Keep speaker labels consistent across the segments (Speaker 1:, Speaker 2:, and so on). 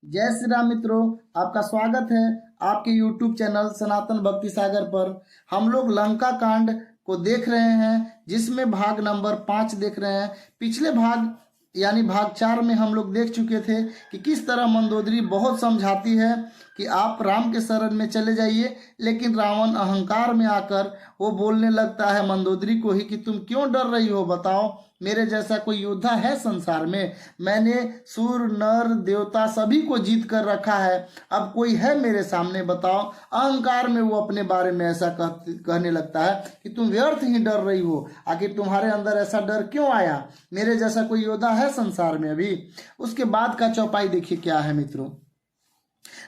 Speaker 1: जय श्री राम मित्रों, आपका स्वागत है आपके YouTube चैनल सनातन भक्ति सागर पर। हम लोग लंका कांड को देख रहे हैं, जिसमें भाग नंबर 5 देख रहे हैं। पिछले भाग यानी भाग 4 में हम लोग देख चुके थे कि किस तरह मंदोदरी बहुत समझाती है कि आप राम के शरण में चले जाइए, लेकिन रावण अहंकार में आकर वो बोलने लगता है मंदोदरी को ही कि तुम क्यों डर रही हो, बताओ मेरे जैसा कोई योद्धा है संसार में। मैंने सुर नर देवता सभी को जीत कर रखा है, अब कोई है मेरे सामने, बताओ। अहंकार में वो अपने बारे में ऐसा कहने लगता है कि तुम व्यर्थ ही डर रही हो, आखिर तुम्हारे अंदर ऐसा डर क्यों आया, मेरे जैसा कोई योद्धा है संसार में अभी। उसके बाद का चौपाई देखिए क्या है मित्रों।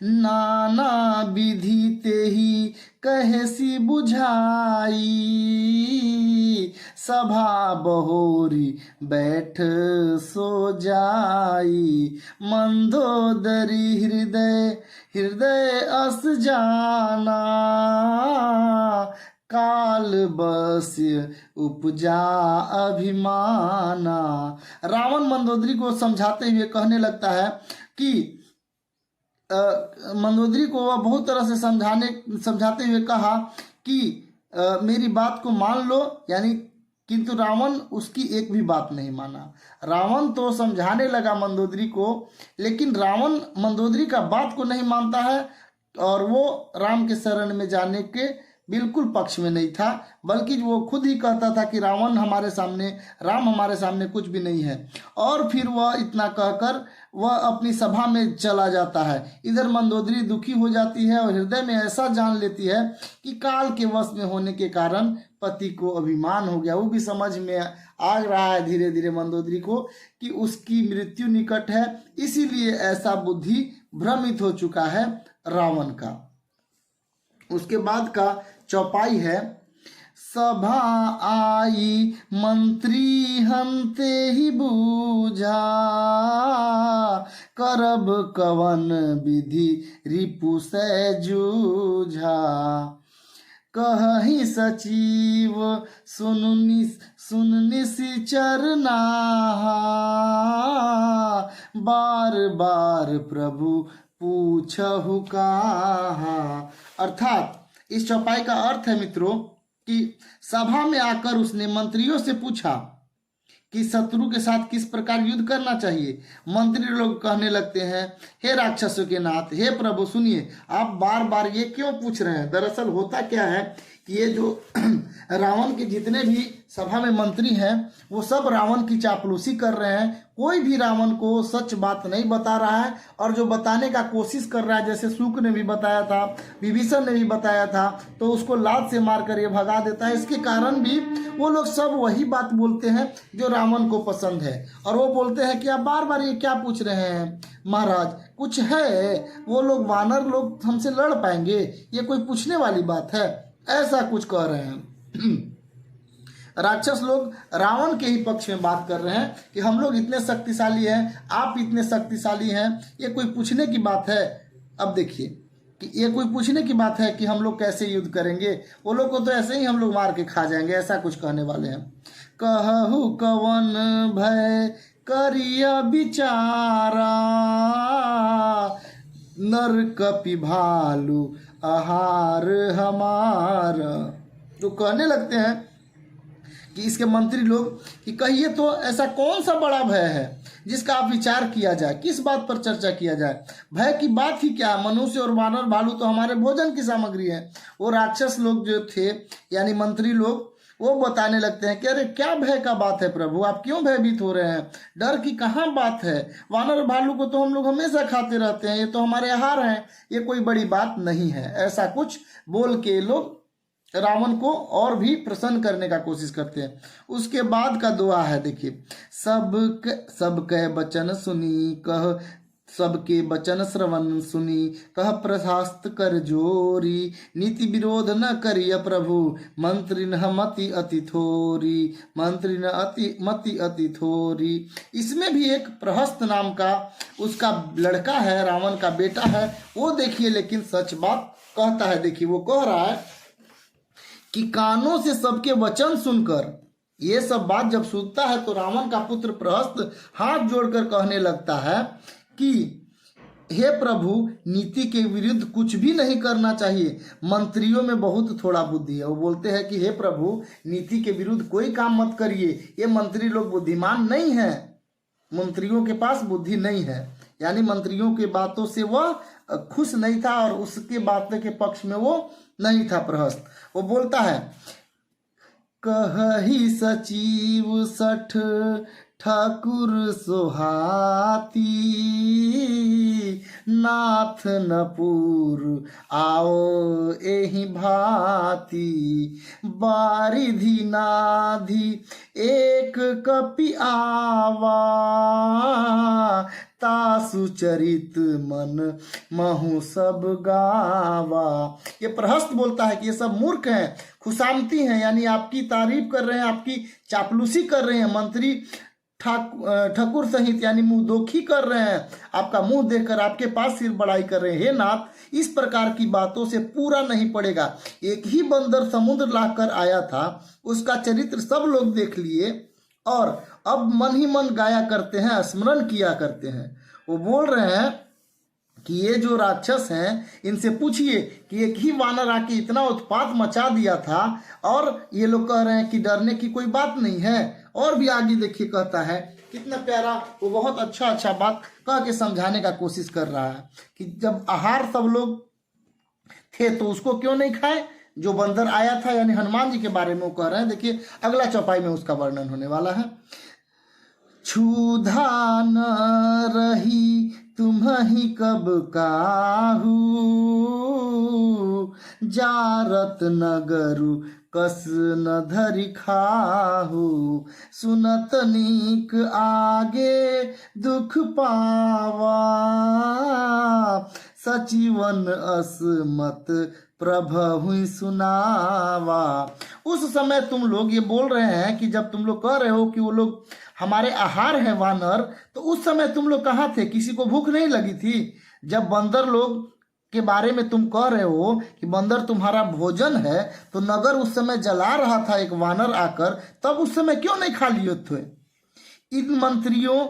Speaker 1: नाना विधि ते ही कहेसी बुझाई, सभा बहोरी बैठ सो जाई। मंदोदरी हृदय हृदय अस जाना, काल बस उपजा अभिमाना। रावण मंदोदरी को समझाते हुए कहने लगता है कि मंदोदरी को वह बहुत तरह से समझाते हुए कहा कि मेरी बात को मान लो, यानी किंतु रावण उसकी एक भी बात नहीं माना। रावण तो समझाने लगा मंदोदरी को, लेकिन रावण मंदोदरी का बात को नहीं मानता है और वो राम के शरण में जाने के बिल्कुल पक्ष में नहीं था, बल्कि वो खुद ही कहता था कि राम हमारे सामने कुछ भी नहीं है। और फिर वह इतना कहकर वह अपनी सभा में चला जाता है। इधर मंदोदरी दुखी हो जाती है और हृदय में ऐसा जान लेती है कि काल के वश में होने के कारण पति को अभिमान हो गया। वो भी समझ में आ रहा है धीरे धीरे मंदोदरी को कि उसकी मृत्यु निकट है, इसीलिए ऐसा बुद्धि भ्रमित हो चुका है रावण का। उसके बाद का चौपाई है, सभा आई मंत्री हंते ही बूझा, करब कवन विधि रिपु से जूझा। कहि सचिव सुननि चरना, बार बार प्रभु पूछहु कहा। अर्थात इस चौपाई का अर्थ है मित्रों कि सभा में आकर उसने मंत्रियों से पूछा कि शत्रु के साथ किस प्रकार युद्ध करना चाहिए। मंत्री लोग कहने लगते हैं, हे राक्षसों के नाथ, हे प्रभु सुनिए, आप बार बार ये क्यों पूछ रहे हैं। दरअसल होता क्या है कि ये जो रावण के जितने भी सभा में मंत्री हैं वो सब रावण की चापलूसी कर रहे हैं। कोई भी रावण को सच बात नहीं बता रहा है, और जो बताने का कोशिश कर रहा है, जैसे शुक ने भी बताया था, विभीषण ने भी बताया था, तो उसको लात से मारकर ये भगा देता है। इसके कारण भी वो लोग सब वही बात बोलते हैं जो रावण को पसंद है, और वो बोलते हैं कि आप बार बार ये क्या पूछ रहे हैं महाराज, कुछ है, वो लोग वानर लोग हमसे लड़ पाएंगे, ये कोई पूछने वाली बात है, ऐसा कुछ कह रहे हैं। राक्षस लोग रावण के ही पक्ष में बात कर रहे हैं कि हम लोग इतने शक्तिशाली हैं, आप इतने शक्तिशाली हैं, ये कोई पूछने की बात है। अब देखिए कि ये कोई पूछने की बात है कि हम लोग कैसे युद्ध करेंगे, वो लोग को तो ऐसे ही हम लोग मार के खा जाएंगे, ऐसा कुछ कहने वाले हैं। कहु कवन भय करिया विचारा, नर कपि भालू आहार हमारा। तो कहने लगते हैं कि इसके मंत्री लोग कि कहिए तो ऐसा कौन सा बड़ा भय है जिसका आप विचार किया जाए, किस बात पर चर्चा किया जाए। भय की बात ही क्या, मनुष्य और वानर भालू तो हमारे भोजन की सामग्री है। वो राक्षस लोग जो थे यानी मंत्री लोग, वो बताने लगते हैं कि अरे क्या भय का बात है प्रभु, आप क्यों भयभीत हो रहे हैं, डर की कहाँ बात है, वानर भालू को तो हम लोग हमेशा खाते रहते हैं, ये तो हमारे आहार हैं, ये कोई बड़ी बात नहीं है। ऐसा कुछ बोल के लोग रावण को और भी प्रसन्न करने का कोशिश करते हैं। उसके बाद का दुआ है, देखिए, सबके वचन सुनी कह, सबके वचन श्रवण सुनी कह प्रशास्त कर जोरी, नीति विरोध न करिय प्रभु, मंत्री न मति अति थोरी, मंत्री न मति अति थोरी। इसमें भी एक प्रहस्त नाम का उसका लड़का है, रावण का बेटा है, वो देखिए लेकिन सच बात कहता है। देखिए वो कह रहा है कि कानों से सबके वचन सुनकर ये सब बात जब सुनता है तो रावण का पुत्र प्रहस्त हाथ जोड़कर कहने लगता है कि हे प्रभु, नीति के विरुद्ध कुछ भी नहीं करना चाहिए, मंत्रियों में बहुत थोड़ा बुद्धि है। वो बोलते हैं कि हे प्रभु, नीति के विरुद्ध कोई काम मत करिए, ये मंत्री लोग बुद्धिमान नहीं है, मंत्रियों के पास बुद्धि नहीं है। यानी मंत्रियों के बातों से वह खुश नहीं था और उसके बातों के पक्ष में वो नहीं था प्रहस्त। वो बोलता है, कहहि सचिव सठ ठाकुर सोहाती, नाथ नपुर आओ एहि भांति, बारिधि नाधि एक कपि आवा, तासु चरित मन महु सब गावा। ये प्रहस्त बोलता है कि ये सब मूर्ख हैं, खुशामती हैं, यानी आपकी तारीफ कर रहे हैं, आपकी चापलूसी कर रहे हैं, मंत्री ठाकुर सहित यानी मुंह दोखी कर रहे हैं, आपका मुंह देखकर आपके पास सिर बढ़ाई कर रहे हैं। हे नाथ, इस प्रकार की बातों से पूरा नहीं पड़ेगा। एक ही बंदर समुद्र लाकर आया था, उसका चरित्र सब लोग देख लिए और अब मन ही मन गाया करते हैं, स्मरण किया करते हैं। वो बोल रहे हैं कि ये जो राक्षस हैं, इनसे पूछिए कि एक ही वानर आके इतना उत्पात मचा दिया था और ये लोग कह रहे हैं कि डरने की कोई बात नहीं है। और भी आगे देखिए कहता है, कितना प्यारा, वो बहुत अच्छा बात कह के समझाने का कोशिश कर रहा है कि जब आहार सब लोग थे तो उसको क्यों नहीं खाए। जो बंदर आया था यानी हनुमान जी के बारे में वो कह रहे हैं। देखिए अगला चौपाई में उसका वर्णन होने वाला है। क्षुधा न रही तुम्हि कब काहू, जारत नगरु कस न धरि खाहू, सुनत नीक आगे दुख पावा, सचिवन असमत प्रभु सुनावा। उस समय तुम लोग ये बोल रहे हैं कि जब तुम लोग कह रहे हो कि वो लोग हमारे आहार है वानर, तो उस समय तुम लोग कहाँ थे? किसी को भूख नहीं लगी थी? जब बंदर लोग के बारे में तुम कह रहे हो कि बंदर तुम्हारा भोजन है, तो नगर उस समय जला रहा था एक वानर आकर, तब उस समय क्यों नहीं खा लिए थे? इन मंत्रियों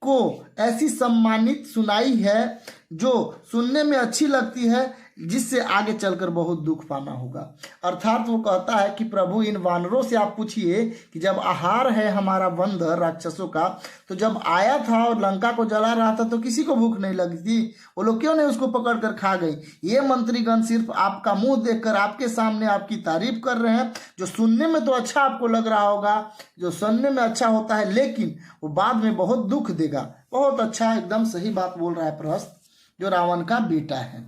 Speaker 1: को ऐसी सम्मानित सुनाई है जो सुनने में अच्छी लगती है, जिससे आगे चलकर बहुत दुख पाना होगा। अर्थात वो कहता है कि प्रभु, इन वानरों से आप पूछिए कि जब आहार है हमारा बंदर राक्षसों का, तो जब आया था और लंका को जला रहा था तो किसी को भूख नहीं लगी थी? वो लोग क्यों नहीं उसको पकड़ कर खा गई? ये मंत्रीगण सिर्फ आपका मुंह देखकर आपके सामने आपकी तारीफ कर रहे हैं, जो सुनने में तो अच्छा आपको लग रहा होगा, जो सुनने में अच्छा होता है, लेकिन वो बाद में बहुत दुख देगा। बहुत अच्छा, एकदम सही बात बोल रहा है प्रहस्त, जो रावण का बेटा है।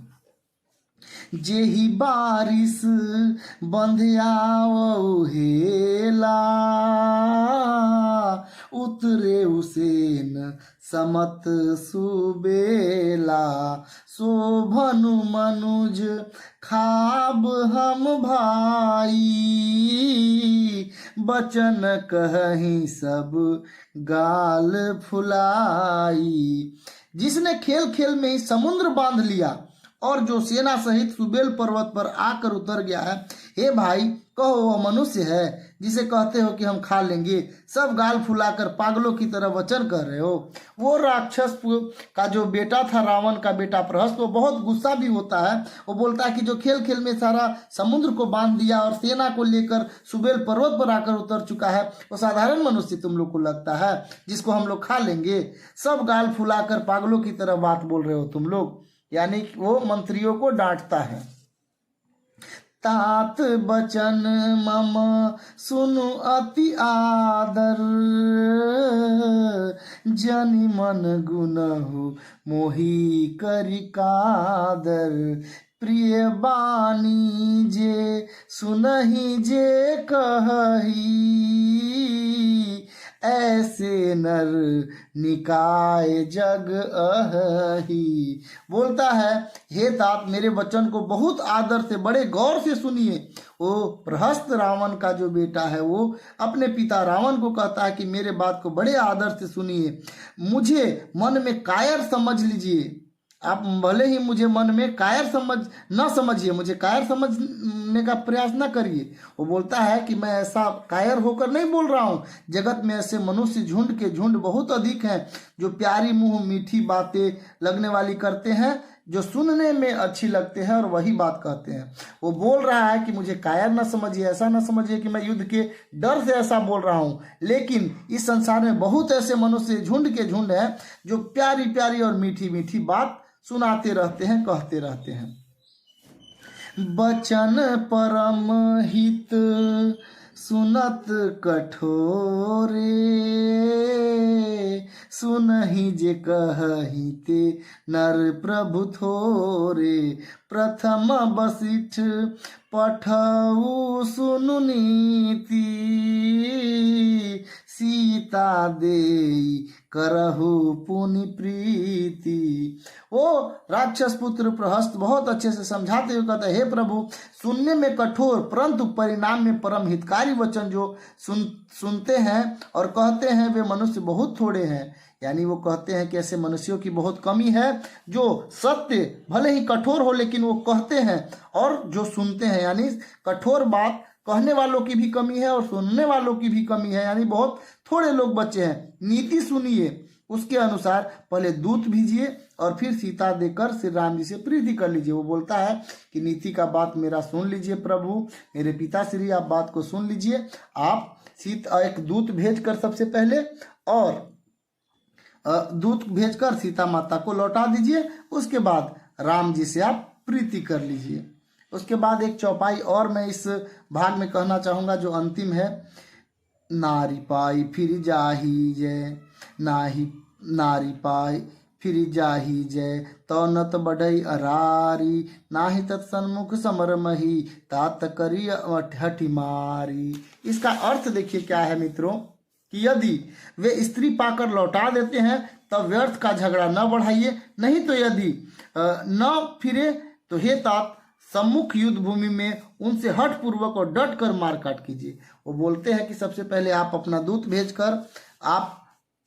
Speaker 1: जेहि बारिश बंध्याओ हेला, उतरे उसेन समत सुबेला, शोभनु मनुज खाब हम भाई, बचन कहीं सब गाल फुलाई। जिसने खेल खेल में ही समुद्र बांध लिया और जो सेना सहित सुबेल पर्वत पर आकर उतर गया है, हे भाई, कहो वह मनुष्य है जिसे कहते हो कि हम खा लेंगे? सब गाल फुलाकर पागलों की तरह वचन कर रहे हो। वो राक्षस का जो बेटा था, रावण का बेटा प्रहस्त, वो बहुत गुस्सा भी होता है। वो बोलता है कि जो खेल खेल में सारा समुद्र को बांध दिया और सेना को लेकर सुबेल पर्वत पर आकर उतर चुका है, वो साधारण मनुष्य तुम लोग को लगता है जिसको हम लोग खा लेंगे? सब गाल फुलाकर पागलों की तरह बात बोल रहे हो तुम लोग। यानी वो मंत्रियों को डांटता है। तात बचन मम सुनु अति आदर, जनि मन गुनहु मोहि करि कादर, प्रिय बानी जे सुनहि जे कहही, ऐसे नर निकाय जग अहि। बोलता है, हे तात, मेरे वचन को बहुत आदर से, बड़े गौर से सुनिए। वो प्रहस्त रावण का जो बेटा है, वो अपने पिता रावण को कहता है कि मेरे बात को बड़े आदर से सुनिए, मुझे मन में कायर समझ लीजिए। आप भले ही मुझे मन में कायर न समझिए, मुझे कायर समझ सुनने का प्रयास न करिए। वो बोलता है कि मैं ऐसा कायर होकर नहीं बोल रहा हूँ, जगत में ऐसे मनुष्य झुंड के झुंड बहुत अधिक हैं जो प्यारी मुंह मीठी बातें लगने वाली करते हैं, जो सुनने में अच्छी लगते हैं और वही बात कहते हैं। वो बोल रहा है कि मुझे कायर न समझिए, ऐसा न समझिए कि मैं युद्ध के डर से ऐसा बोल रहा हूँ, लेकिन इस संसार में बहुत ऐसे मनुष्य झुंड के झुंड हैं जो प्यारी प्यारी और मीठी मीठी बात सुनाते रहते हैं, कहते रहते हैं। बचन परम हित सुनत कठोरे, सुनहि जे कहहि ते नर प्रभु थोरे। प्रथम बसिठ पठऊ सुनु नीति, सीता देई करहु पुनि प्रीति। वो राक्षस पुत्र प्रहस्त बहुत अच्छे से समझाते हुए कहते हैं, हे प्रभु, सुनने में कठोर परंतु परिणाम में परम हितकारी वचन जो सुनते हैं और कहते हैं वे मनुष्य बहुत थोड़े हैं। यानी वो कहते हैं कि ऐसे मनुष्यों की बहुत कमी है जो सत्य भले ही कठोर हो लेकिन वो कहते हैं और जो सुनते हैं। यानी कठोर बात कहने वालों की भी कमी है और सुनने वालों की भी कमी है, यानी बहुत थोड़े लोग बचे हैं। नीति सुनिए, उसके अनुसार पहले दूत भेजिए और फिर सीता देकर श्री राम जी से प्रीति कर लीजिए। वो बोलता है कि नीति का बात मेरा सुन लीजिए प्रभु, मेरे पिता श्री, आप बात को सुन लीजिए। आप सीता एक दूत भेजकर सबसे पहले और दूत भेजकर सीता माता को लौटा दीजिए, उसके बाद राम जी से आप प्रीति कर लीजिए। उसके बाद एक चौपाई और मैं इस भाग में कहना चाहूँगा जो अंतिम है। नारी पाई फिर जाही जय, नारी पाई फिर जाही जय, तो नत बढ़ई अरारी, नाही तत्सन्मुख समर मही, तात करी हठी मारी। इसका अर्थ देखिए क्या है मित्रों, कि यदि वे स्त्री पाकर लौटा देते हैं तब व्यर्थ का झगड़ा न बढ़ाइए, नहीं तो यदि न फिरे तो हे तात सम्मुख युद्ध भूमि में उनसे हठ पूर्वक और डट कर मारकाट कीजिए। वो बोलते हैं कि सबसे पहले आप अपना दूत भेजकर आप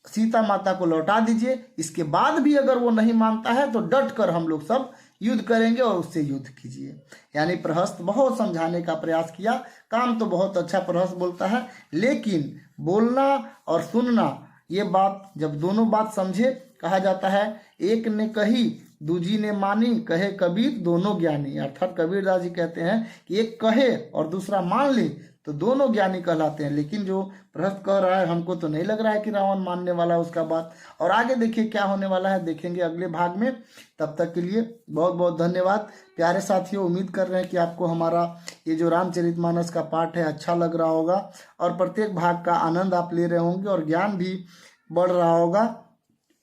Speaker 1: सीता माता को लौटा दीजिए, इसके बाद भी अगर वो नहीं मानता है तो डट कर हम लोग सब युद्ध करेंगे और उससे युद्ध कीजिए। यानी प्रहस्त बहुत समझाने का प्रयास किया, काम तो बहुत अच्छा प्रहस्त बोलता है, लेकिन बोलना और सुनना ये बात जब दोनों बात समझे, कहा जाता है एक ने कही दूजी ने मानी, कहे कबीर दोनों ज्ञानी। अर्थात कबीरदास जी कहते हैं कि एक कहे और दूसरा मान ले तो दोनों ज्ञानी कहलाते हैं। लेकिन जो प्रहस्त कह रहा है हमको तो नहीं लग रहा है कि रावण मानने वाला है उसका बात। और आगे देखिए क्या होने वाला है, देखेंगे अगले भाग में। तब तक के लिए बहुत बहुत धन्यवाद प्यारे साथियों। उम्मीद कर रहे हैं कि आपको हमारा ये जो रामचरितमानस का पाठ है अच्छा लग रहा होगा और प्रत्येक भाग का आनंद आप ले रहे होंगे और ज्ञान भी बढ़ रहा होगा।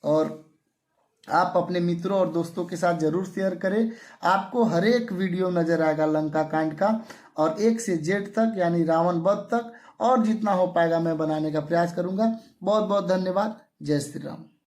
Speaker 1: और आप अपने मित्रों और दोस्तों के साथ जरूर शेयर करें। आपको हर एक वीडियो नजर आएगा लंका कांड का, और 1 से Z तक यानी रावण वध तक, और जितना हो पाएगा मैं बनाने का प्रयास करूंगा। बहुत बहुत धन्यवाद। जय श्री राम।